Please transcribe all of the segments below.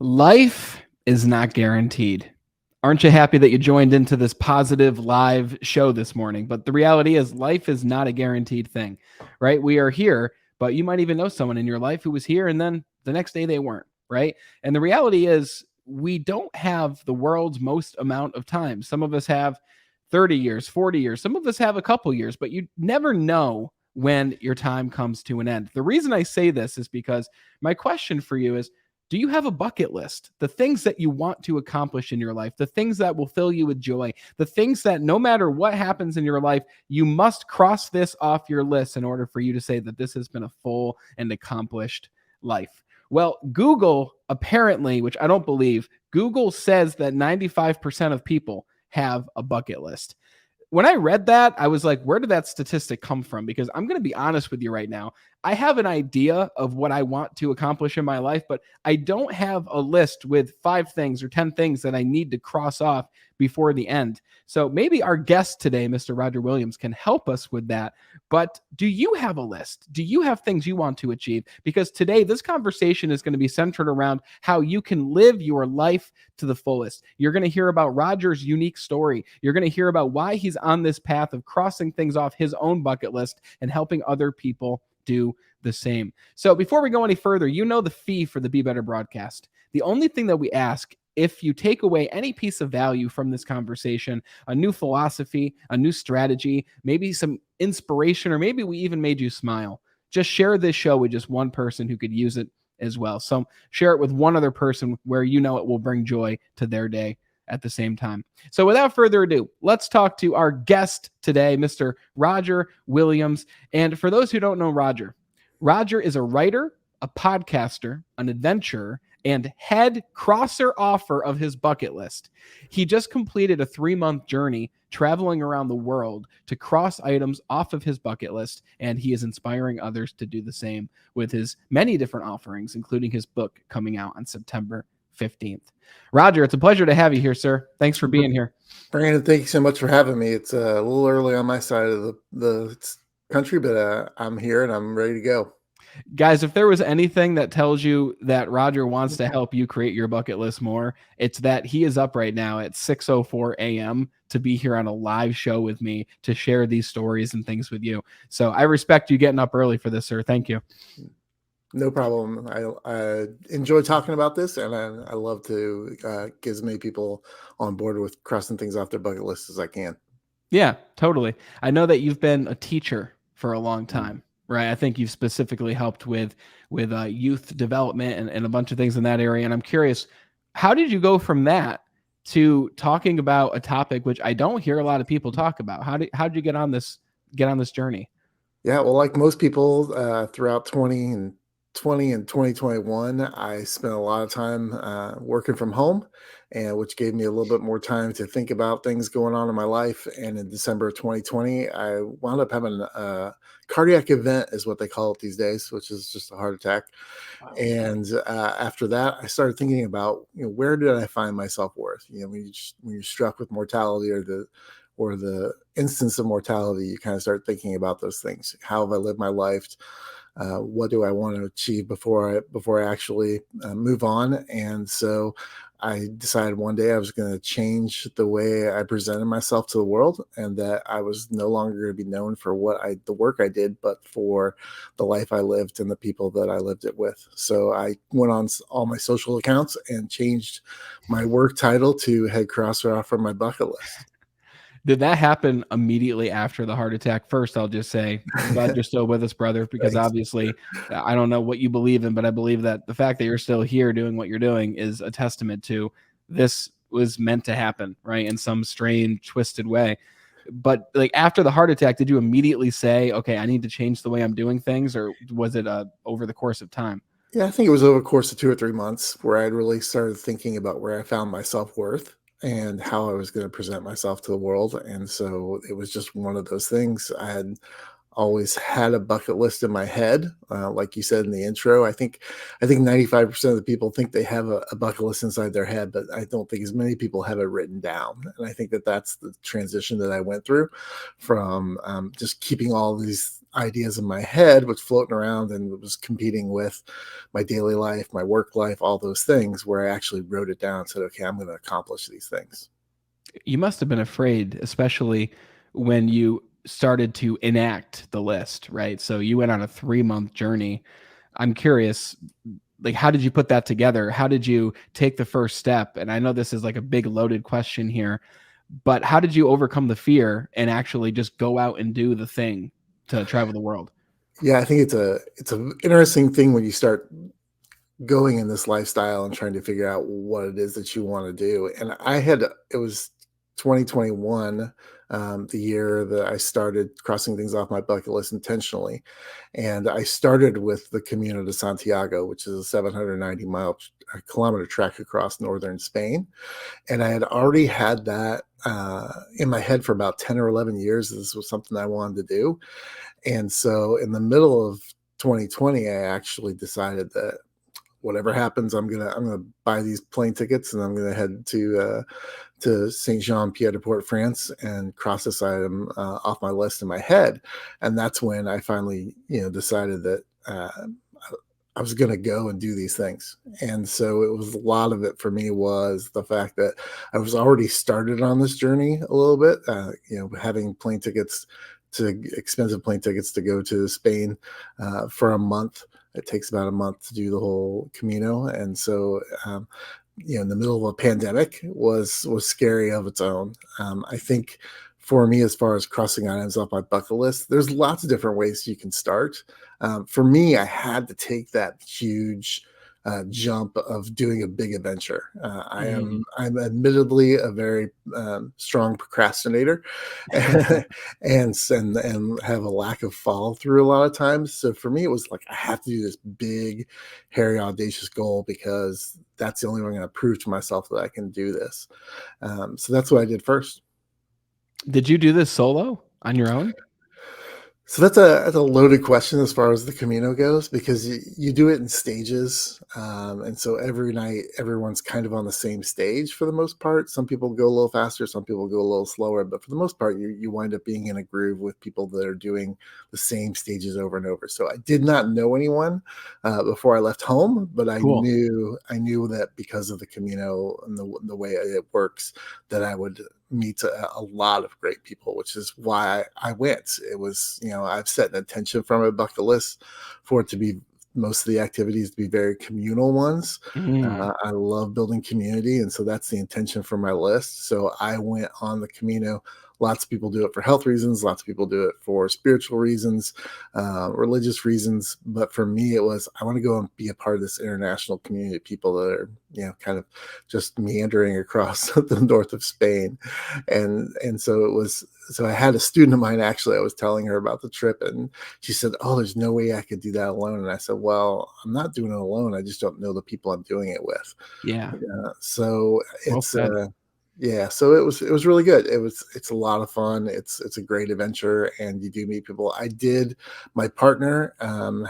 Life is not guaranteed. Aren't you happy that you joined into this positive live show this morning? But the reality is, life is not a guaranteed thing, right? We are here, but you might even know someone in your life who was here and then the next day they weren't, right? And the reality is, we don't have the world's most amount of time. Some of us have 30 years, 40 years, some of us have a couple years, but you never know when your time comes to an end. The reason I say this is because my question for you is, do you have a bucket list? The things that you want to accomplish in your life, the things that will fill you with joy, the things that no matter what happens in your life, you must cross this off your list in order for you to say that this has been a full and accomplished life. Well, Google apparently, which I don't believe, Google says that 95% of people have a bucket list. When I read that, I was like, where did that statistic come from? Because I'm going to be honest with you right now. I have an idea of what I want to accomplish in my life, but I don't have a list with 5 things or 10 things that I need to cross off before the end. So maybe our guest today, Mr. Roger Williams, can help us with that. But do you have a list? Do you have things you want to achieve? Because today, this conversation is going to be centered around how you can live your life to the fullest. You're going to hear about Roger's unique story. You're going to hear about why he's on this path of crossing things off his own bucket list and helping other people do the same. So before we go any further, you know the fee for the Be Better broadcast. The only thing that we ask, if you take away any piece of value from this conversation, a new philosophy, a new strategy, maybe some inspiration, or maybe we even made you smile, just share this show with just one person who could use it as well. So share it with one other person where you know it will bring joy to their day at the same time. So without further ado, let's talk to our guest today, Mr. Roger Williams. And for those who don't know Roger, Roger is a writer, a podcaster, an adventurer, and head crosser offer of his bucket list. He just completed a 3-month journey traveling around the world to cross items off of his bucket list, and he is inspiring others to do the same with his many different offerings, including his book coming out on September 15th. Roger, it's a pleasure to have you here, sir. Thanks for being here. Brandon, thank you so much for having me. It's a little early on my side of the country, but I'm here and I'm ready to go. Guys, if there was anything that tells you that Roger wants to help you create your bucket list more, it's that he is up right now at 6:04 a.m. to be here on a live show with me to share these stories and things with you. So I respect you getting up early for this, sir. Thank you. No problem. I enjoy talking about this, and I love to get as many people on board with crossing things off their bucket list as I can. Yeah, totally. I know that you've been a teacher for a long time, right? I think you've specifically helped with youth development and a bunch of things in that area. And I'm curious, how did you go from that to talking about a topic which I don't hear a lot of people talk about? How did you get on this journey? Yeah, well, like most people, throughout 2020 and 2021, I spent a lot of time working from home, and which gave me a little bit more time to think about things going on in my life. And in December of 2020, I wound up having a cardiac event, is what they call it these days, which is just a heart attack. Wow. And after that, I started thinking about, where did I find my self-worth? When you're struck with mortality or the instance of mortality, you kind of start thinking about those things. How have I lived my life? What do I want to achieve before I actually move on? And so I decided one day I was going to change the way I presented myself to the world, and that I was no longer going to be known for the work I did, but for the life I lived and the people that I lived it with. So I went on all my social accounts and changed my work title to head crosser off from my bucket list. Did that happen immediately after the heart attack? First, I'll just say, I'm glad you're still with us, brother, because Thanks. obviously, I don't know what you believe in, but I believe that the fact that you're still here doing what you're doing is a testament to this was meant to happen, right? In some strange, twisted way. But like after the heart attack, did you immediately say, okay, I need to change the way I'm doing things, or was it over the course of time? Yeah, I think it was over a course of 2 or 3 months where I'd really started thinking about where I found my self-worth and how I was going to present myself to the world. And so it was just one of those things. I had always had a bucket list in my head. Like you said in the intro, I think 95% of the people think they have a bucket list inside their head, but I don't think as many people have it written down. And I think that that's the transition that I went through from just keeping all these ideas in my head, which floating around and was competing with my daily life, my work life, all those things, where I actually wrote it down and said, okay, I'm going to accomplish these things. You must have been afraid, especially when you started to enact the list, right? So you went on a 3-month journey. I'm curious, like, how did you put that together? How did you take the first step? And I know this is like a big loaded question here, but how did you overcome the fear and actually just go out and do the thing to travel the world? Yeah, I think it's a interesting thing when you start going in this lifestyle and trying to figure out what it is that you want to do. And it was 2021, the year that I started crossing things off my bucket list intentionally. And I started with the Camino de Santiago, which is a 790-kilometer trek across northern Spain. And I had already had that in my head for about 10 or 11 years. This was something I wanted to do. And so in the middle of 2020, I actually decided that whatever happens, I'm gonna buy these plane tickets and I'm gonna head to Saint Jean Pied de Port, France, and cross this item off my list in my head. And that's when I finally, decided that I was going to go and do these things. And so it was a lot of it for me was the fact that I was already started on this journey a little bit, having expensive plane tickets to go to Spain for a month. It takes about a month to do the whole Camino. And so, in the middle of a pandemic was scary of its own. I think for me, as far as crossing items off my bucket list, there's lots of different ways you can start. For me, I had to take that huge jump of doing a big adventure. Mm. I'm admittedly a very strong procrastinator, and have a lack of follow through a lot of times. So for me, it was like I have to do this big, hairy, audacious goal because that's the only way I'm going to prove to myself that I can do this. So that's what I did first. Did you do this solo on your own? So that's a loaded question as far as the Camino goes, because you do it in stages, and so every night everyone's kind of on the same stage for the most part. Some people go a little faster, some people go a little slower, but for the most part, you wind up being in a groove with people that are doing the same stages over and over. So I did not know anyone before I left home, but I Cool. knew that because of the Camino and the way it works, that I would meet a lot of great people, which is why I went. It was, I've set an intention from a bucket list for it to be most of the activities to be very communal ones. Mm. I love building community, and so that's the intention for my list. So I went on the Camino. Lots of people do it for health reasons. Lots of people do it for spiritual reasons, religious reasons. But for me, it was I want to go and be a part of this international community of people that are, kind of just meandering across the north of Spain, and so it was. So I had a student of mine actually. I was telling her about the trip, and she said, "Oh, there's no way I could do that alone." And I said, "Well, I'm not doing it alone. I just don't know the people I'm doing it with." Yeah. So Well it's said. yeah, so it was really good. It's a lot of fun. It's a great adventure, and you do meet people. My partner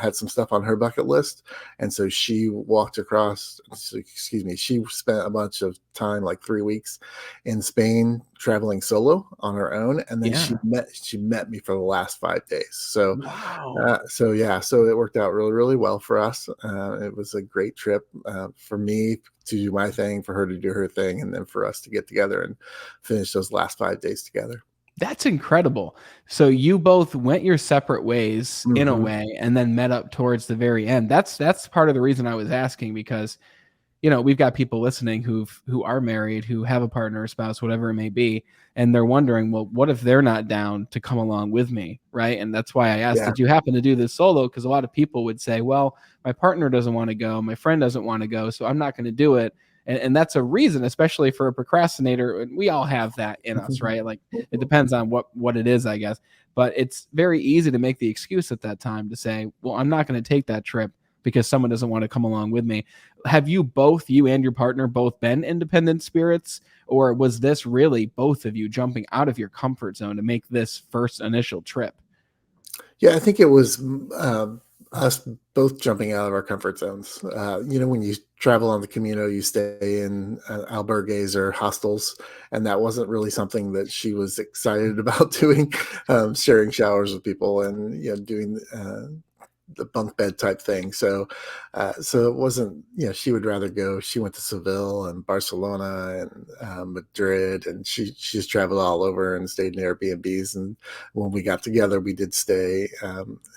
had some stuff on her bucket list, and so she walked across. Excuse me, she spent a bunch of time, like 3 weeks, in Spain traveling solo on her own, and then Yeah. she met me for the last 5 days. So Wow. so it worked out really, really well for us. It was a great trip for me to do my thing, for her to do her thing, and then for us to get together and finish those last 5 days together. That's incredible. So you both went your separate ways in a Hmm. way and then met up towards the very end. That's part of the reason I was asking because we've got people listening who are married, who have a partner, a spouse, whatever it may be, and they're wondering, well, what if they're not down to come along with me, right? And that's why I asked, Yeah. did you happen to do this solo? Because a lot of people would say, well, my partner doesn't want to go, my friend doesn't want to go, so I'm not going to do it. And that's a reason, especially for a procrastinator. And we all have that in us, right? Like it depends on what it is, I guess. But it's very easy to make the excuse at that time to say, well, I'm not going to take that trip because someone doesn't want to come along with me. Have you and your partner both been independent spirits, or was this really both of you jumping out of your comfort zone to make this first initial trip? Yeah, I think it was us both jumping out of our comfort zones. When you travel on the Camino, you stay in albergues or hostels, and that wasn't really something that she was excited about doing, sharing showers with people and doing the bunk bed type thing. So it wasn't. She would rather go. She went to Seville and Barcelona and Madrid, and she's traveled all over and stayed in Airbnbs. And when we got together, we did stay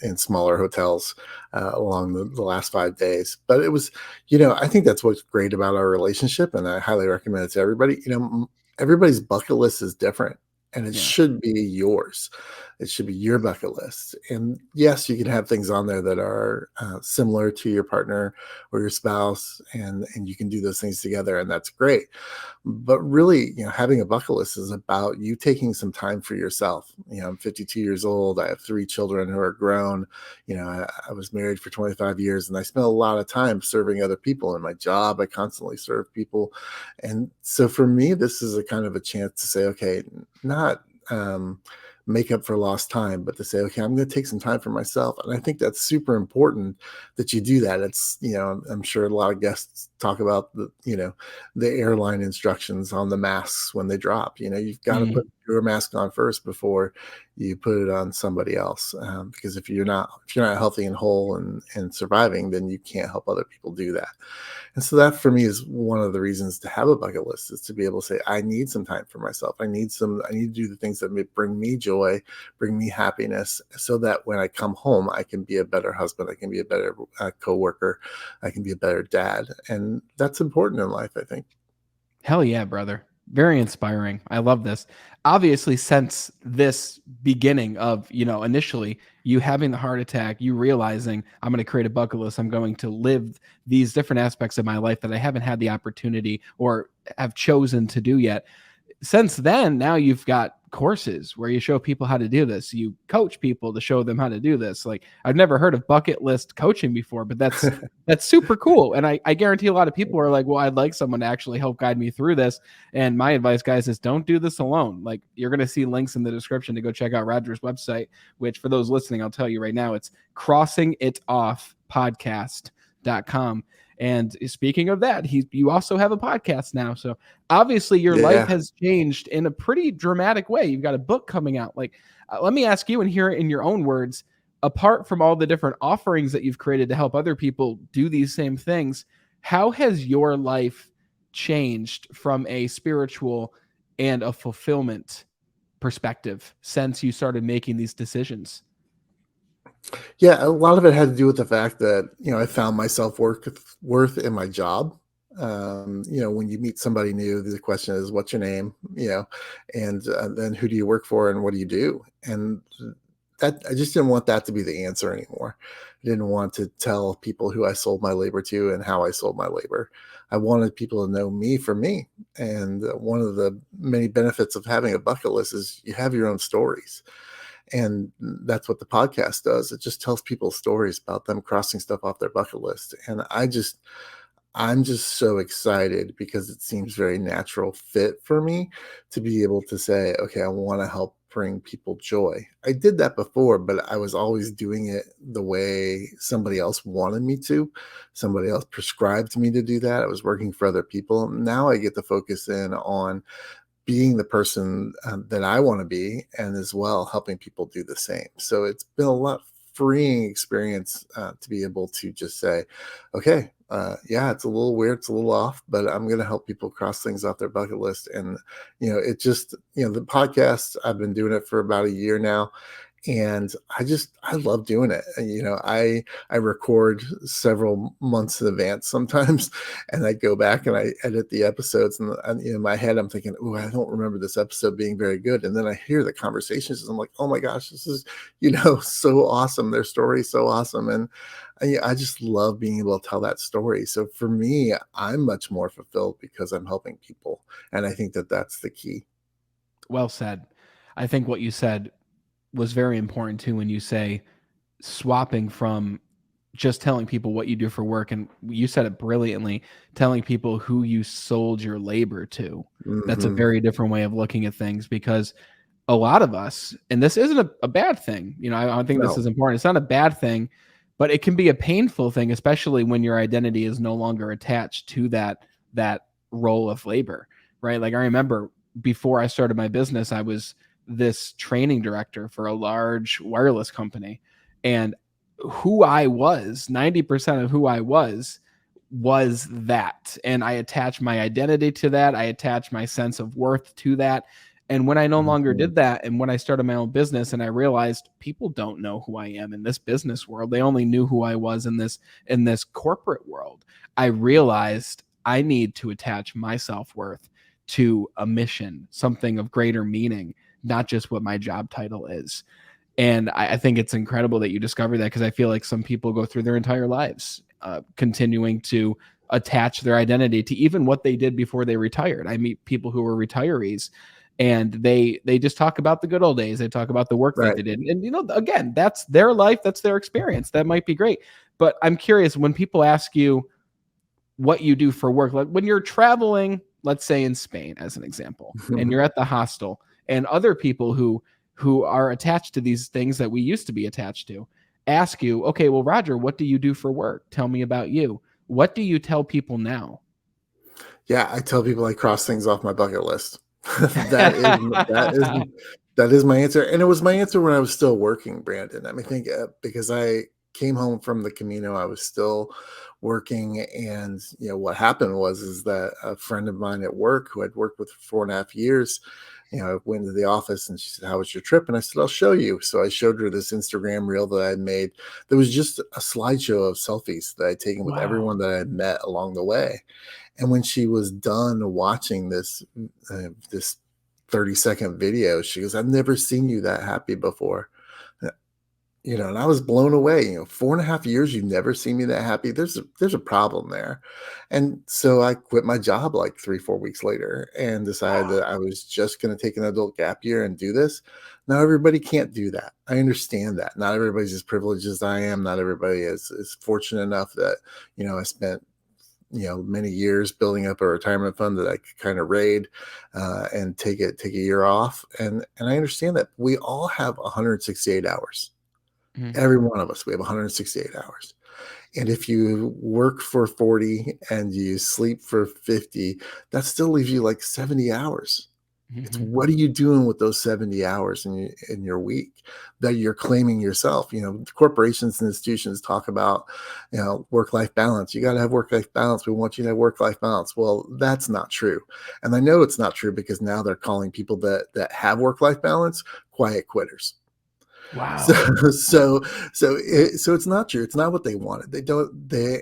in smaller hotels along the last 5 days. But it was, I think that's what's great about our relationship, and I highly recommend it to everybody. Everybody's bucket list is different, and it Yeah. should be yours. It should be your bucket list. And yes, you can have things on there that are similar to your partner or your spouse, and you can do those things together, and that's great. But really, having a bucket list is about you taking some time for yourself. I'm 52 years old. I have 3 children who are grown. I was married for 25 years, and I spent a lot of time serving other people in my job. I constantly serve people. And so for me, this is a kind of a chance to say, okay, not make up for lost time, but to say, okay, I'm going to take some time for myself. And I think that's super important that you do that. It's, I'm sure a lot of guests talk about the airline instructions on the masks when they drop. You've got to Mhm. put your mask on first before you put it on somebody else. Because if you're not healthy and whole and surviving, then you can't help other people do that. And so that for me is one of the reasons to have a bucket list, is to be able to say, I need some time for myself. I need to do the things that bring me joy, bring me happiness, so that when I come home, I can be a better husband. I can be a better coworker. I can be a better dad. And that's important in life, I think. Hell yeah, brother. Very inspiring. I love this. Obviously, since this beginning of, initially you having the heart attack, you realizing I'm going to create a bucket list, I'm going to live these different aspects of my life that I haven't had the opportunity or have chosen to do yet. Since then, now you've got courses where you show people how to do this. You coach people to show them how to do this. Like, I've never heard of bucket list coaching before, but that's super cool. And I guarantee a lot of people are like, well, I'd like someone to actually help guide me through this. And my advice, guys, is don't do this alone. Like, you're going to see links in the description to go check out Roger's website, which for those listening, I'll tell you right now, it's crossingitoffpodcast.com. And speaking of that, you also have a podcast now. So obviously your life Yeah. has changed in a pretty dramatic way. You've got a book coming out. Like, let me ask you and hear it in your own words. Apart from all the different offerings that you've created to help other people do these same things, how has your life changed from a spiritual and a fulfillment perspective since you started making these decisions? Yeah, a lot of it had to do with the fact that I found my self worth in my job. When you meet somebody new, the question is, "What's your name?" And then who do you work for, and what do you do? And that I just didn't want that to be the answer anymore. I didn't want to tell people who I sold my labor to and how I sold my labor. I wanted people to know me for me. And one of the many benefits of having a bucket list is you have your own stories, and that's what the podcast does. It just tells people stories about them crossing stuff off their bucket list. And I'm just so excited because it seems very natural fit for me to be able to say, okay, I want to help bring people joy. I did that before, but I was always doing it the way somebody else wanted me to. Somebody else prescribed me to do that. I was working for other people. Now I get to focus in on being the person that I want to be, and as well helping people do the same. So it's been a lot freeing experience to be able to just say, okay, yeah, it's a little weird, it's a little off, but I'm going to help people cross things off their bucket list. And it just the podcast, I've been doing it for about a year now, and I love doing it. And, I record several months in advance sometimes, and I go back and I edit the episodes, and in my head I'm thinking, oh, I don't remember this episode being very good, and then I hear the conversations and I'm like, oh my gosh, this is so awesome. Their story is so awesome. And I just love being able to tell that story. So for me, I'm much more fulfilled because I'm helping people, and I think that that's the key. Well said. I think what you said was very important too when you say swapping from just telling people what you do for work, and you said it brilliantly, telling people who you sold your labor to. That's a Hmm. very different way of looking at things, because a lot of us, and this isn't a bad thing. I think this No. is important. It's not a bad thing, but it can be a painful thing, especially when your identity is no longer attached to that role of labor, right? Like I remember before I started my business, I was this training director for a large wireless company, and who I was, 90% of who I was that. And I attached my identity to that. I attached my sense of worth to that. And when I no longer Mhm. did that, and when I started my own business and I realized people don't know who I am in this business world, they only knew who I was in this corporate world. I realized I need to attach my self-worth to a mission, something of greater meaning, not just what my job title is. And I think it's incredible that you discovered that, because I feel like some people go through their entire lives continuing to attach their identity to even what they did before they retired. I meet people who were retirees, and they just talk about the good old days. They talk about the work that Right. they did. And again, that's their life, that's their experience. That might be great. But I'm curious, when people ask you what you do for work, like when you're traveling, let's say in Spain as an example, and you're at the hostel, and other people who are attached to these things that we used to be attached to ask you, okay, well, Roger, what do you do for work? Tell me about you. What do you tell people now? Yeah, I tell people I cross things off my bucket list. That is that is my answer, and it was my answer when I was still working, Brandon. I mean, think because I came home from the Camino, I was still working, and what happened was is that a friend of mine at work who I'd worked with for 4.5 years, I went into the office and she said, "How was your trip?" And I said, "I'll show you." So I showed her this Instagram reel that I had made. There was just a slideshow of selfies that I'd taken with Wow. everyone that I had met along the way. And when she was done watching this 30-second video, she goes, "I've never seen you that happy before." Uh, and I was blown away. 4.5 years, you've never seen me that happy. There's a problem there. And so I quit my job like 3, 4 weeks later and decided Wow. that I was just going to take an adult gap year and do this. Now everybody can't do that. I understand that. Not everybody's as privileged as I am. Not everybody is fortunate enough that, I spent many years building up a retirement fund that I could kind of raid and take a year off. And I understand that we all have 168 hours. Mhm. Every one of us, we have 168 hours. And if you work for 40 and you sleep for 50, that still leaves you like 70 hours. It's Mhm. what are you doing with those 70 hours in your week that you're claiming yourself? Corporations and institutions talk about, work-life balance. You got to have work-life balance. We want you to have work-life balance. Well, that's not true. And I know it's not true because now they're calling people that have work-life balance quiet quitters. So Wow. so it's not true. It's not what they wanted.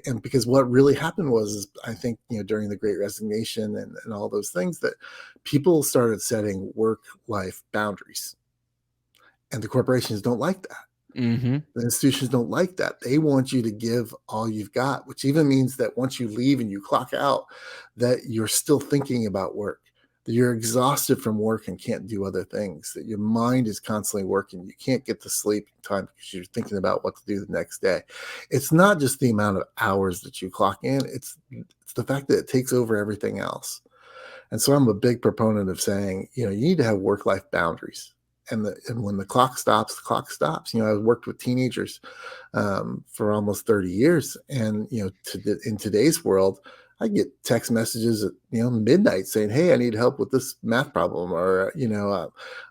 And because what really happened was I think, during the Great Resignation and all those things that people started setting work-life boundaries. And the corporations don't like that. Mhm. The institutions don't like that. They want you to give all you've got, which even means that once you leave and you clock out, that you're still thinking about work, that you're exhausted from work and can't do other things, that your mind is constantly working. You can't get to sleep in time because you're thinking about what to do the next day. It's not just the amount of hours that you clock in, it's the fact that it takes over everything else. And so I'm a big proponent of saying, you need to have work-life boundaries. And when the clock stops, the clock stops. I worked with teenagers for almost 30 years. And, in today's world, I get text messages at, midnight saying, "Hey, I need help with this math problem," or,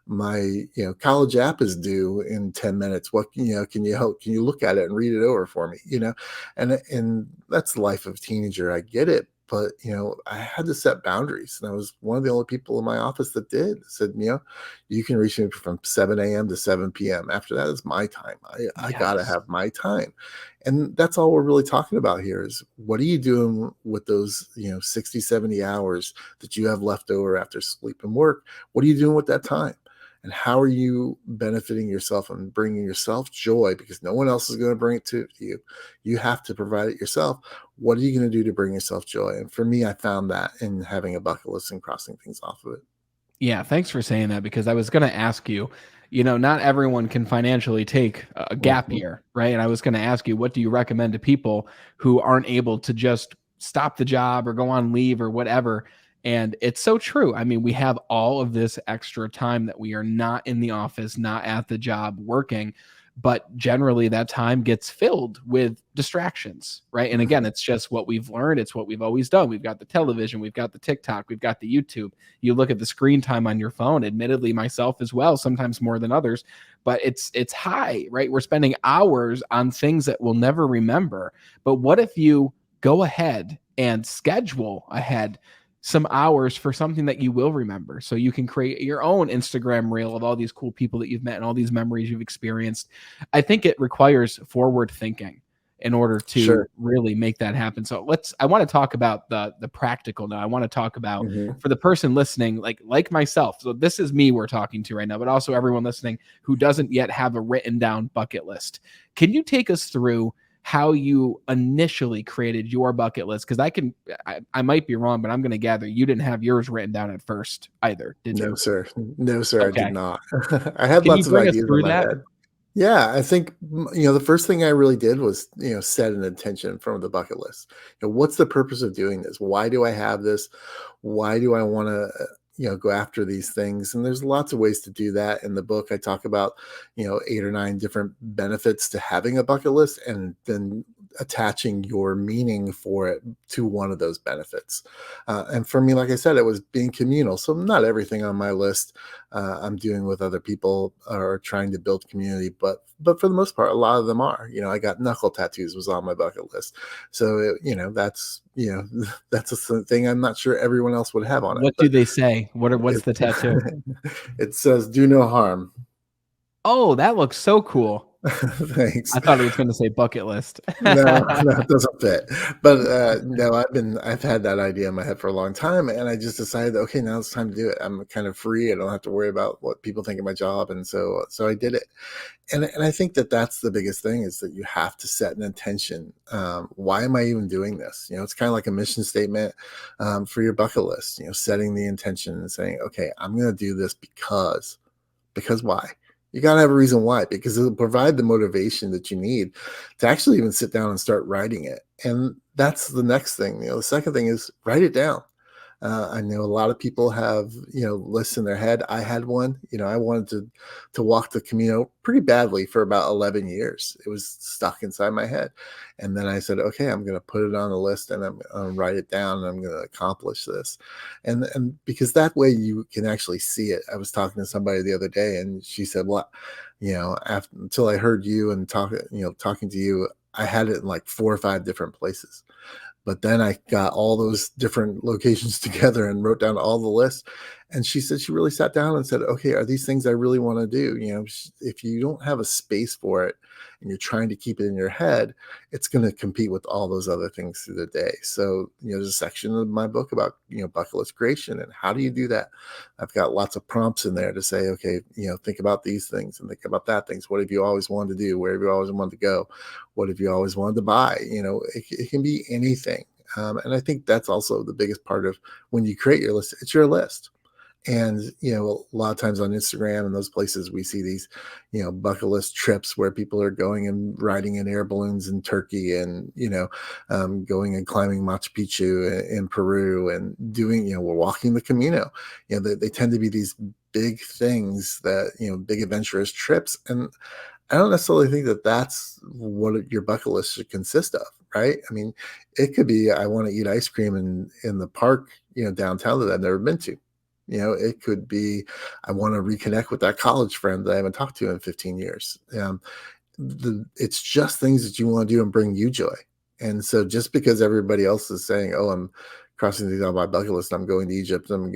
my, college app is due in 10 minutes. What, can you help? Can you look at it and read it over for me? And that's the life of a teenager. I get it. But, I had to set boundaries. And I was one of the only people in my office that did. Said, you can reach me from 7 a.m. to 7 p.m. After that is my time. I got to Yes. have my time. And that's all we're really talking about here is what are you doing with those, 60, 70 hours that you have left over after sleep and work? What are you doing with that time? And how are you benefiting yourself and bringing yourself joy? Because no one else is going to bring it to you. You have to provide it yourself. What are you going to do to bring yourself joy? And for me, I found that in having a bucket list and crossing things off of it. Yeah, thanks for saying that, because I was going to ask you, not everyone can financially take a gap Mhm. year, right? And I was going to ask you, what do you recommend to people who aren't able to just stop the job or go on leave or whatever? And it's so true. I mean, we have all of this extra time that we are not in the office, not at the job working, but generally that time gets filled with distractions, right? And again, Mhm. it's just what we've learned. It's what we've always done. We've got the television, we've got the TikTok, we've got the YouTube. You look at the screen time on your phone, admittedly myself as well, sometimes more than others, but it's high, right? We're spending hours on things that we'll never remember. But what if you go ahead and schedule ahead some hours for something that you will remember, so you can create your own Instagram reel of all these cool people that you've met and all these memories you've experienced? I think it requires forward thinking in order to Sure. really make that happen. So I want to talk about the practical now. I want to talk about, Mhm. for the person listening, like myself. So this is me we're talking to right now, but also everyone listening who doesn't yet have a written down bucket list. Can you take us through how you initially created your bucket list? Because I might be wrong, but I'm going to gather you didn't have yours written down at first either, did No, you? sir. No, sir, I did Okay. not. I had Can you lots of bring us ideas in through my that? head. Yeah, I think, the first thing I really did was, set an intention from the bucket list. What's the purpose of doing this? Why do I have this? Why do I want to, go after these things? And there's lots of ways to do that. In the book, I talk about, 8 or 9 different benefits to having a bucket list, and then attaching your meaning for it to one of those benefits. And for me, like I said, it was being communal. So not everything on my list I'm doing with other people or trying to build community, but for the most part, a lot of them are. I got knuckle tattoos was on my bucket list, so that's that's a thing I'm not sure everyone else would have on it, What do but they say? What's it, the tattoo? it says "Do no harm." Oh, that looks so cool. Thanks. I thought it was going to say bucket list. No, no, it doesn't fit. But no, I've had that idea in my head for a long time, and I just decided, okay, now it's time to do it. I'm kind of free. I don't have to worry about what people think of my job, and so I did it. And I think that that's the biggest thing, is that you have to set an intention. Why am I even doing this? It's kind of like a mission statement for your bucket list. Setting the intention and saying, okay, I'm going to do this because why? You got to have a reason why, because it'll provide the motivation that you need to actually even sit down and start writing it. And that's the next thing. The second thing is write it down. I know a lot of people have, lists in their head. I had one. I wanted to walk the Camino pretty badly for about 11 years. It was stuck inside my head, and then I said, okay, I'm going to put it on the list, and I'm going to write it down, and I'm going to accomplish this, and because that way you can actually see it. I was talking to somebody the other day, and she said, "Well, until I heard you and talking to you, I had it in like 4 or 5 different places." But then I got all those different locations together and wrote down all the lists. And she said she really sat down and said, okay, are these things I really want to do? If you don't have a space for it and you're trying to keep it in your head, it's going to compete with all those other things through the day. So, there's a section of my book about, bucket list creation and how do you do that? I've got lots of prompts in there to say, okay, think about these things and think about that things. What have you always wanted to do? Where have you always wanted to go? What have you always wanted to buy? It can be anything. And I think that's also the biggest part of when you create your list. It's your list. And a lot of times on Instagram and those places, we see these bucket list trips where people are going and riding in air balloons in Turkey, and going and climbing Machu Picchu in Peru, and doing we're walking the Camino. They tend to be these big things, that big adventurous trips. And I don't necessarily think that that's what your bucket list should consist of, right? I mean, it could be, I want to eat ice cream in the park, downtown, that I've never been to. It could be, I want to reconnect with that college friend that I haven't talked to in 15 years. It's just things that you want to do and bring you joy. And so just because everybody else is saying, oh, I'm crossing these on my bucket list, I'm going to Egypt, I'm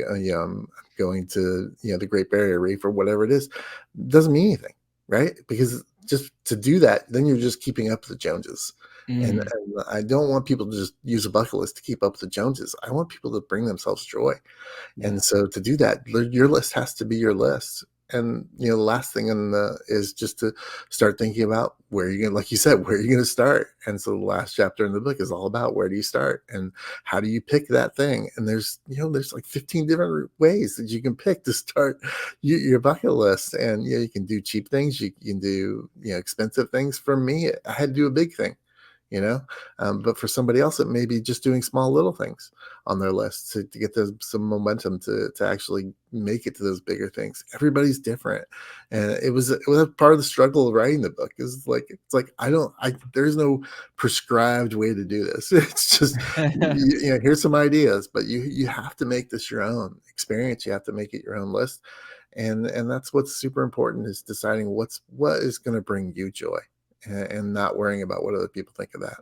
going to, the Great Barrier Reef or whatever it is, doesn't mean anything, right? Because just to do that, then you're just keeping up with the Joneses. And Mm, I don't want people to just use a bucket list to keep up with the Joneses. I want people to bring themselves joy. yeah. And so to do that, your list has to be your list. And the last thing is just to start thinking about where you're going, like you said, where you're going to start. And so the last chapter in the book is all about where do you start and how do you pick that thing. And there's like 15 different ways that you can pick to start your bucket list. And you can do cheap things, you can do expensive things. For me, I had to do a big thing. But for somebody else, it may be just doing small little things on their list to get some momentum to actually make it to those bigger things. Everybody's different, and it was a part of the struggle of writing the book. It's like there's no prescribed way to do this. It's just here's some ideas, but you have to make this your own experience. You have to make it your own list, and that's what's super important, is deciding what is going to bring you joy, and not worrying about what other people think of that.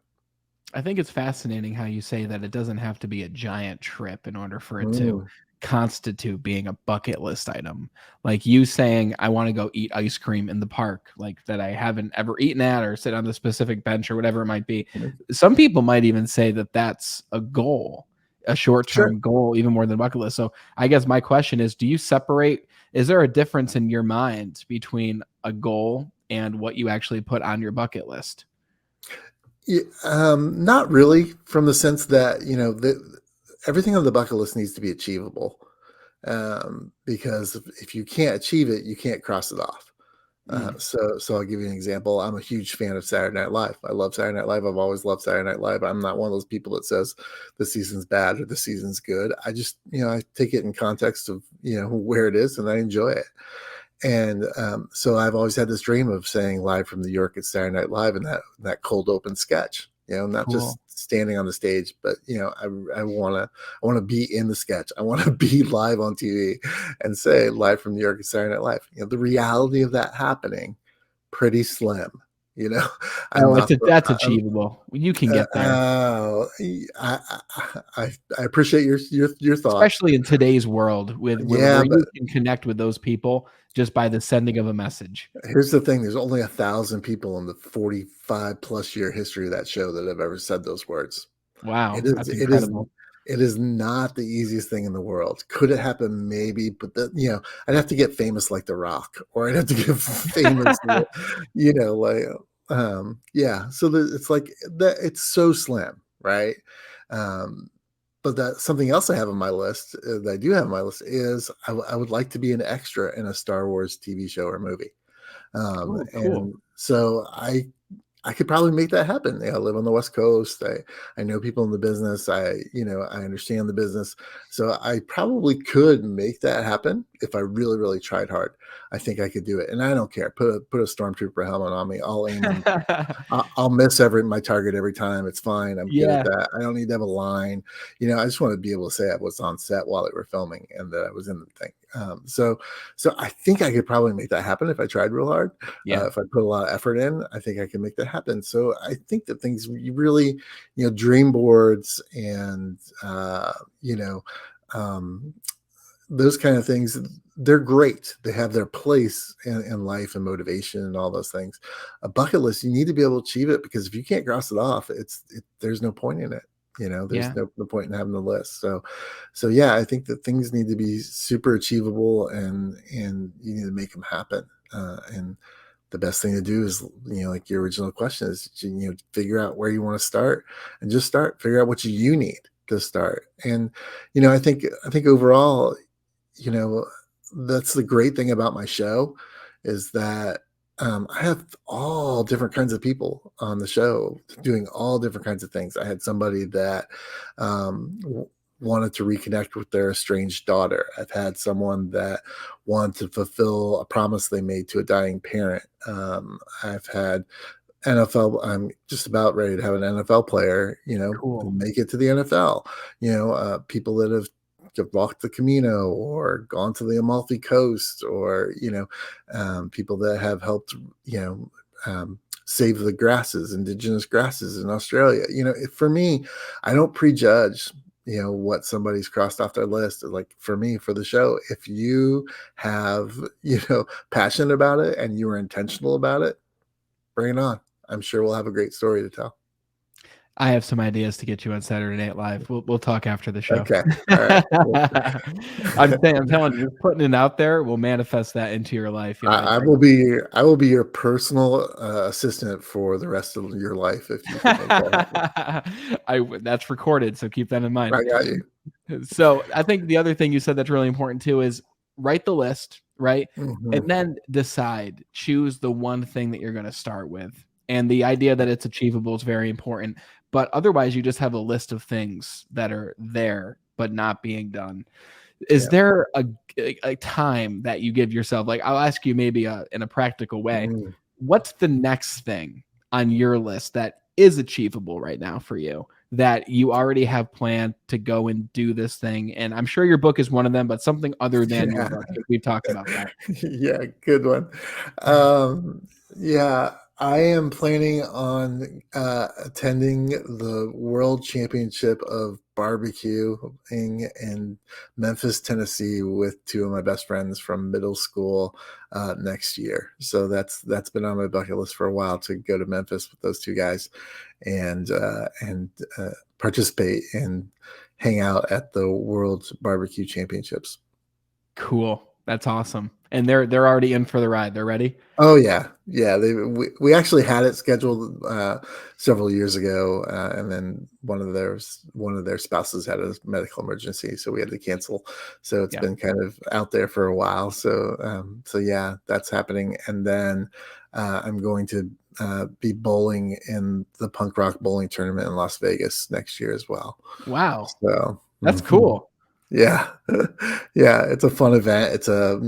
I think it's fascinating how you say that it doesn't have to be a giant trip in order for it to constitute being a bucket list item. Like you saying, I want to go eat ice cream in the park, like that I haven't ever eaten at, or sit on the specific bench or whatever it might be. Some people might even say that that's a goal, a short-term goal, even more than a bucket list. So I guess my question is, do you separate, is there a difference in your mind between a goal and what you actually put on your bucket list? Yeah, not really, from the sense that everything on the bucket list needs to be achievable, because if you can't achieve it, you can't cross it off. So I'll give you an example. I'm a huge fan of Saturday Night Live. I love Saturday Night Live. I've always loved Saturday Night Live. I'm not one of those people that says the season's bad or the season's good. I just, I take it in context of, where it is, and I enjoy it. And so I've always had this dream of saying live from New York at Saturday Night Live, and that cold open sketch, not just standing on the stage, but I want to be in the sketch. I want to be live on TV and say live from New York at Saturday Night Live. The reality of that happening, pretty slim. That's achievable. You can get there. I appreciate your thoughts, especially in today's world, where you can connect with those people just by the sending of a message. Here's the thing: there's only 1,000 people in the 45+ year history of that show that have ever said those words. Wow, that's incredible. It is not the easiest thing in the world. Could it happen? Maybe, but I'd have to get famous like The Rock, or I'd have to get famous, So it's like that. It's so slim, right? But that something else I have on my list, that I do have on my list, is I would like to be an extra in a Star Wars TV show or movie. Cool. And so I could probably make that happen. I live on the West Coast. I know people in the business. I understand the business. So I probably could make that happen if I really, really tried hard. I think I could do it. And I don't care. Put a stormtrooper helmet on me. I'll aim them. I'll miss my target every time. It's fine. I'm good at that. I don't need to have a line. I just want to be able to say I was on set while they were filming and that I was in the thing. So I think I could probably make that happen if I tried real hard. If I put a lot of effort in, I think I can make that happen. So I think that things you really, dream boards and, those kind of things, they're great. They have their place in life and motivation and all those things. A bucket list, you need to be able to achieve it, because if you can't cross it off, there's no point in it. There's no point in having the list. So I think that things need to be super achievable, and you need to make them happen. And the best thing to do is, like your original question is, figure out where you want to start, and just start. Figure out what you need to start. And I think overall, that's the great thing about my show, is that I have all different kinds of people on the show doing all different kinds of things. I had somebody that wanted to reconnect with their estranged daughter. I've had someone that wanted to fulfill a promise they made to a dying parent. I've had NFL. I'm just about ready to have an NFL player, make it to the NFL. People that have walked the Camino or gone to the Amalfi Coast, or people that have helped save the grasses, indigenous grasses in Australia. For me, I don't prejudge what somebody's crossed off their list. Like for me, for the show, if you have passion about it and you are intentional about it, bring it on. I'm sure we'll have a great story to tell. I have some ideas to get you on Saturday Night Live. We'll talk after the show. Okay. All right. I'm telling you, just putting it out there will manifest that into your life. I will be your personal assistant for the rest of your life if you can make that happen. That's recorded, so keep that in mind. I got you. So I think the other thing you said that's really important too is write the list, right? Mm-hmm. And then choose the one thing that you're going to start with. And the idea that it's achievable is very important. But otherwise, you just have a list of things that are there but not being done. Is there a time that you give yourself? Like, I'll ask you maybe in a practical way. Mm. What's the next thing on your list that is achievable right now for you that you already have planned to go and do this thing? And I'm sure your book is one of them, but something other than your Yeah. book, because we've talked about that. Yeah, good one. Yeah, I am planning on attending the World Championship of barbecuing in Memphis, Tennessee, with two of my best friends from middle school next year. So that's been on my bucket list for a while, to go to Memphis with those two guys and participate and hang out at the World Barbecue Championships. Cool. That's awesome. And they're already in for the ride. They're ready. Oh yeah, yeah. We actually had it scheduled several years ago, and then one of their spouses had a medical emergency, so we had to cancel. So it's Yeah. been kind of out there for a while. So yeah, that's happening. And then I'm going to be bowling in the punk rock bowling tournament in Las Vegas next year as well. Wow. So That's cool. Yeah. Yeah, it's a fun event. It's a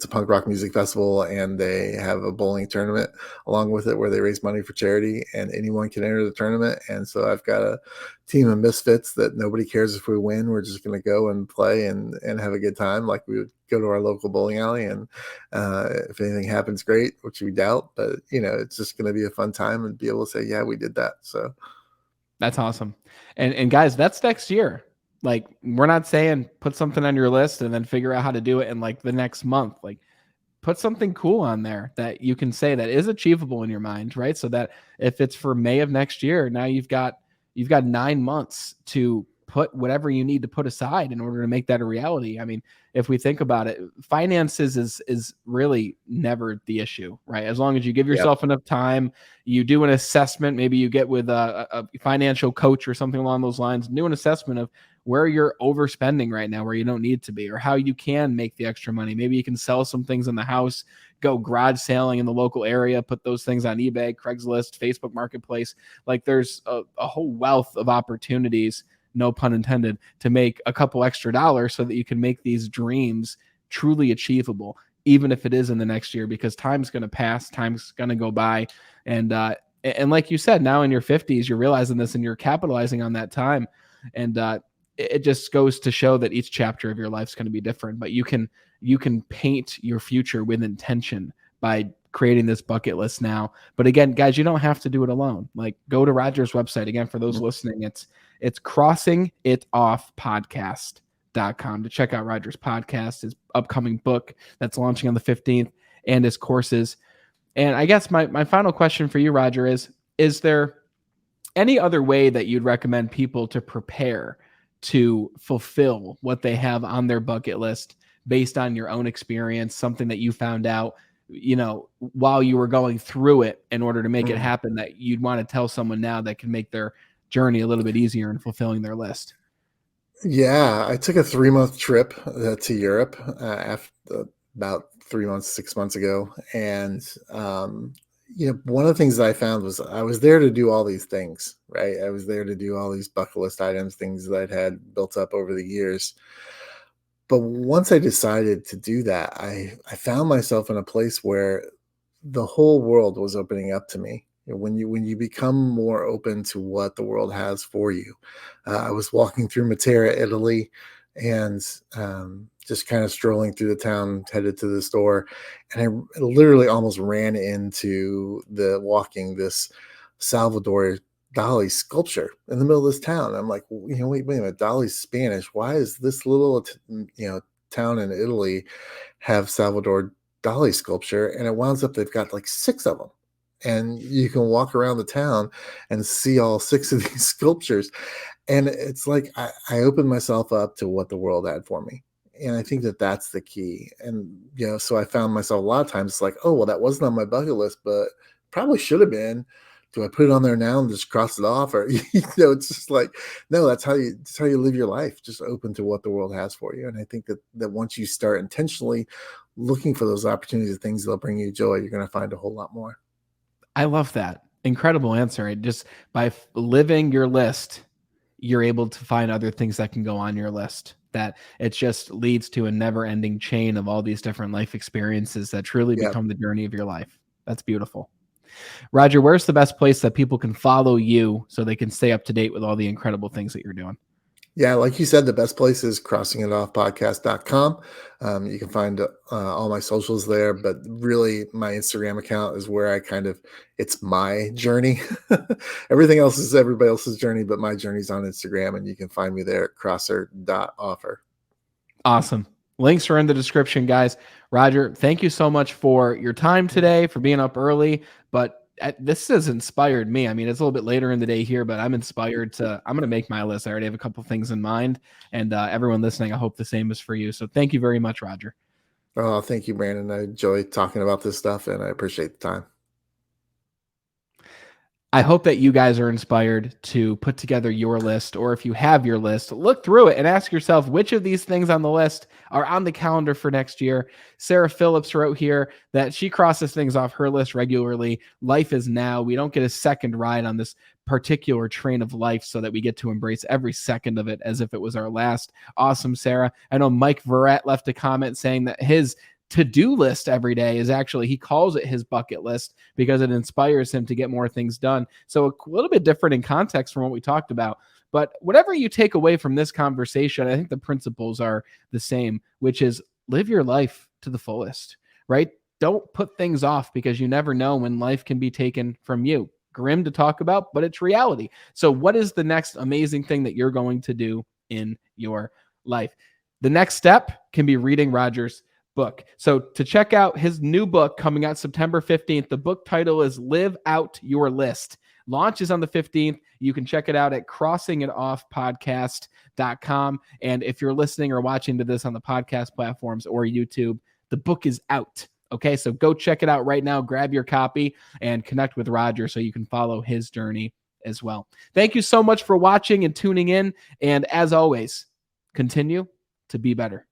punk rock music festival, and they have a bowling tournament along with it where they raise money for charity, and anyone can enter the tournament. And so I've got a team of misfits that nobody cares if we win. We're just going to go and play and have a good time, like we would go to our local bowling alley. And if anything happens, great, which we doubt, but it's just going to be a fun time and be able to say, yeah, we did that. So That's awesome. And guys, that's next year. Like, we're not saying put something on your list and then figure out how to do it in like the next month. Like, put something cool on there that you can say that is achievable in your mind, right? So that if it's for May of next year, now you've got 9 months to put whatever you need to put aside in order to make that a reality. I mean, if we think about it, finances is really never the issue, right? As long as you give yourself enough time, you do an assessment, maybe you get with a financial coach or something along those lines, do an assessment of where you're overspending right now, where you don't need to be, or how you can make the extra money. Maybe you can sell some things in the house, go garage sailing in the local area, put those things on eBay, Craigslist, Facebook Marketplace. Like, there's a whole wealth of opportunities, no pun intended, to make a couple extra dollars so that you can make these dreams truly achievable, even if it is in the next year, because time's going to pass, time's going to go by. And like you said, now in your 50s, you're realizing this and you're capitalizing on that time. And it just goes to show that each chapter of your life is going to be different, but you can paint your future with intention by creating this bucket list now. But again, guys, you don't have to do it alone. Like, go to Roger's website. Again, for those listening, it's crossingitoffpodcast.com to check out Roger's podcast, his upcoming book that's launching on the 15th, and his courses. And I guess my final question for you, Roger, is there any other way that you'd recommend people to prepare to fulfill what they have on their bucket list based on your own experience, something that you found out, while you were going through it in order to make it happen, that you'd want to tell someone now that can make their journey a little bit easier in fulfilling their list? Yeah, I took a 3-month trip to Europe after about 3 months, 6 months ago. And, one of the things that I found was I was there to do all these things, right? I was there to do all these bucket list items, things that I'd had built up over the years. But once I decided to do that, I found myself in a place where the whole world was opening up to me. When you become more open to what the world has for you. I was walking through Matera, Italy, and just kind of strolling through the town, headed to the store, and I literally almost ran into this Salvador Dali sculpture in the middle of this town. I'm like, wait a minute, Dali's Spanish. Why is this little town in Italy have Salvador Dali sculpture? And it winds up they've got like 6 of them. And you can walk around the town and see all 6 of these sculptures. And it's like I opened myself up to what the world had for me. And I think that that's the key. And, so I found myself a lot of times it's like, oh, well, that wasn't on my bucket list, but probably should have been. Do I put it on there now and just cross it off? Or, it's just like, no, that's how you live your life. Just open to what the world has for you. And I think that once you start intentionally looking for those opportunities, things that'll bring you joy, you're going to find a whole lot more. I love that. Incredible answer. Just by living your list, you're able to find other things that can go on your list. That it just leads to a never-ending chain of all these different life experiences that truly Yeah. become the journey of your life. That's beautiful. Roger, where's the best place that people can follow you so they can stay up to date with all the incredible things that you're doing? Yeah, like you said, the best place is crossingitoffpodcast.com. You can find all my socials there, but really my Instagram account is where it's my journey. Everything else is everybody else's journey, but my journey's on Instagram, and you can find me there at crosser.offer. Awesome. Links are in the description, guys. Roger, thank you so much for your time today, for being up early. But this has inspired me. I mean, it's a little bit later in the day here, but I'm inspired I'm going to make my list. I already have a couple things in mind. And everyone listening, I hope the same is for you. So thank you very much, Roger. Oh, thank you, Brandon. I enjoy talking about this stuff, and I appreciate the time. I hope that you guys are inspired to put together your list, or if you have your list, look through it and ask yourself which of these things on the list are on the calendar for next year. Sarah Phillips wrote here that she crosses things off her list regularly. Life is now. We don't get a second ride on this particular train of life, so that we get to embrace every second of it as if it was our last. Awesome, Sarah. I know Mike Verrett left a comment saying that his to-do list every day is actually, he calls it his bucket list because it inspires him to get more things done. So a little bit different in context from what we talked about. But whatever you take away from this conversation, I think the principles are the same, which is live your life to the fullest, right? Don't put things off, because you never know when life can be taken from you. Grim to talk about, but it's reality. So what is the next amazing thing that you're going to do in your life? The next step can be reading Roger's book. So to check out his new book coming out September 15th, the book title is Live Out Your List. Launch is on the 15th. You can check it out at crossingitoffpodcast.com. And if you're listening or watching to this on the podcast platforms or YouTube, the book is out. Okay, so go check it out right now. Grab your copy and connect with Roger so you can follow his journey as well. Thank you so much for watching and tuning in. And as always, continue to be better.